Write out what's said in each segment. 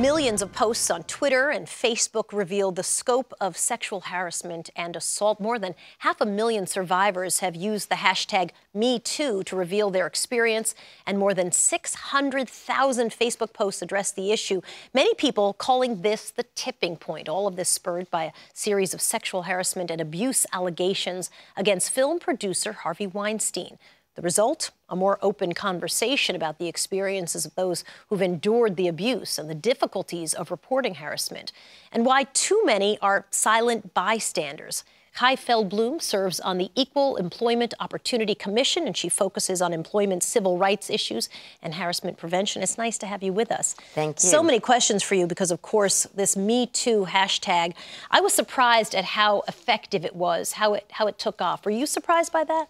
Millions of posts on Twitter and Facebook reveal the scope of sexual harassment and assault. More than 500,000 survivors have used the hashtag #MeToo to reveal their experience, and more than 600,000 Facebook posts address the issue. Many people calling this the tipping point. All of this spurred by a series of sexual harassment and abuse allegations against film producer Harvey Weinstein. The result? A more open conversation about the experiences of those who've endured the abuse and the difficulties of reporting harassment, and why too many are silent bystanders. Kai Feldblum serves on the Equal Employment Opportunity Commission, and she focuses on employment civil rights issues and harassment prevention. It's nice to have you with us. Thank you. So many questions for you because, of course, this Me Too hashtag, I was surprised at how effective it was, how it took off. Were you surprised by that?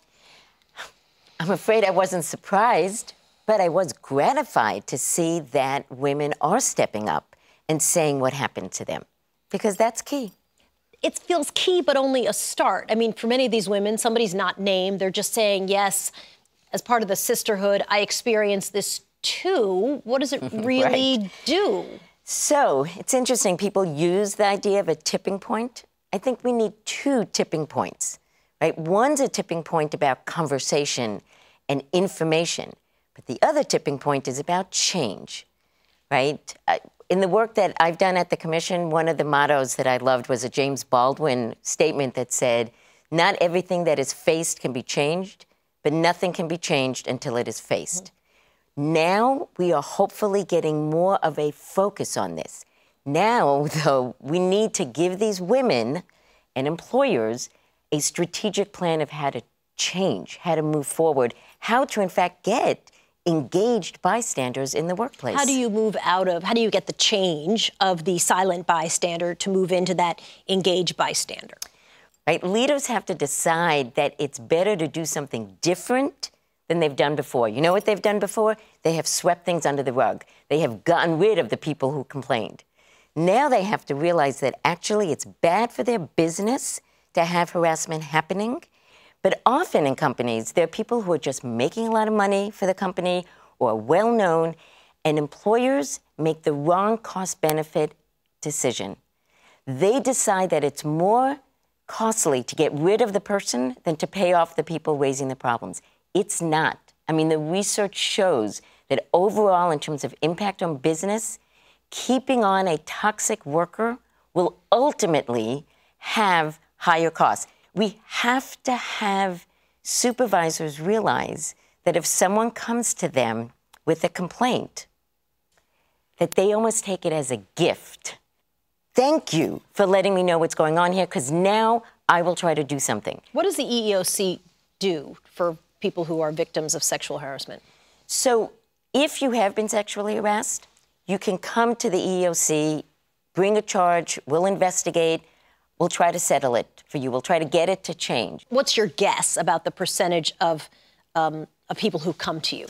I'm afraid I wasn't surprised, but I was gratified to see that women are stepping up and saying what happened to them, because that's key. It feels key, but only a start. I mean, for many of these women, somebody's not named. They're just saying, yes, as part of the sisterhood, I experienced this too. What does it really do? So it's interesting. People use the idea of a tipping point. I think we need two tipping points. Right? One's a tipping point about conversation and information, but the other tipping point is about change, right? In the work that I've done at the Commission, one of the mottos that I loved was a James Baldwin statement that said, "Not everything that is faced can be changed, but nothing can be changed until it is faced." Now we are hopefully getting more of a focus on this. Now, though, we need to give these women and employers a strategic plan of how to change, how to move forward, how to, in fact, get engaged bystanders in the workplace. How do you get the change of the silent bystander to move into that engaged bystander? Right, leaders have to decide that it's better to do something different than they've done before. You know what they've done before? They have swept things under the rug. They have gotten rid of the people who complained. Now they have to realize that actually it's bad for their business to have harassment happening. But often in companies, there are people who are just making a lot of money for the company or well-known, and employers make the wrong cost-benefit decision. They decide that it's more costly to get rid of the person than to pay off the people raising the problems. It's not. I mean, the research shows that overall, in terms of impact on business, keeping on a toxic worker will ultimately have higher costs. We have to have supervisors realize that if someone comes to them with a complaint, that they almost take it as a gift. Thank you for letting me know what's going on here, because now I will try to do something. What does the EEOC do for people who are victims of sexual harassment? So if you have been sexually harassed, you can come to the EEOC, bring a charge, we'll investigate. We'll try to settle it for you. We'll try to get it to change. What's your guess about the percentage of people who come to you?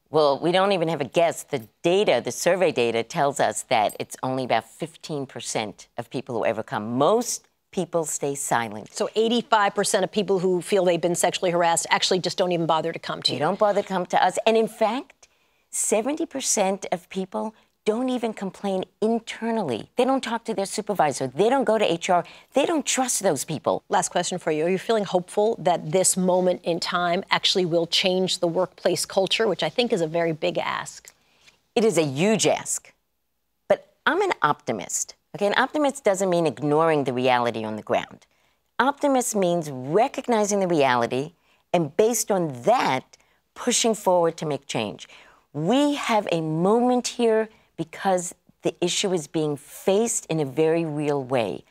Well, we don't even have a guess. The data, the survey data, tells us that it's only about 15% of people who ever come. Most people stay silent. So 85% of people who feel they've been sexually harassed actually just don't even bother to come to you. They don't bother to come to us. And in fact, 70% of people don't even complain internally. They don't talk to their supervisor. They don't go to HR. They don't trust those people. Last question for you. Are you feeling hopeful that this moment in time actually will change the workplace culture, which I think is a very big ask? It is a huge ask. But I'm an optimist. Okay, an optimist doesn't mean ignoring the reality on the ground. Optimist means recognizing the reality and based on that, pushing forward to make change. We have a moment here because the issue is being faced in a very real way.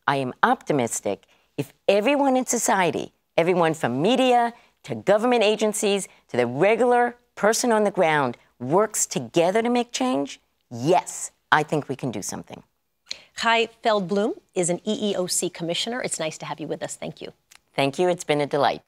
I am optimistic if everyone in society, everyone from media to government agencies to the regular person on the ground works together to make change, yes, I think we can do something. Kai Feldblum is an EEOC commissioner. It's nice to have you with us. Thank you. Thank you. It's been a delight.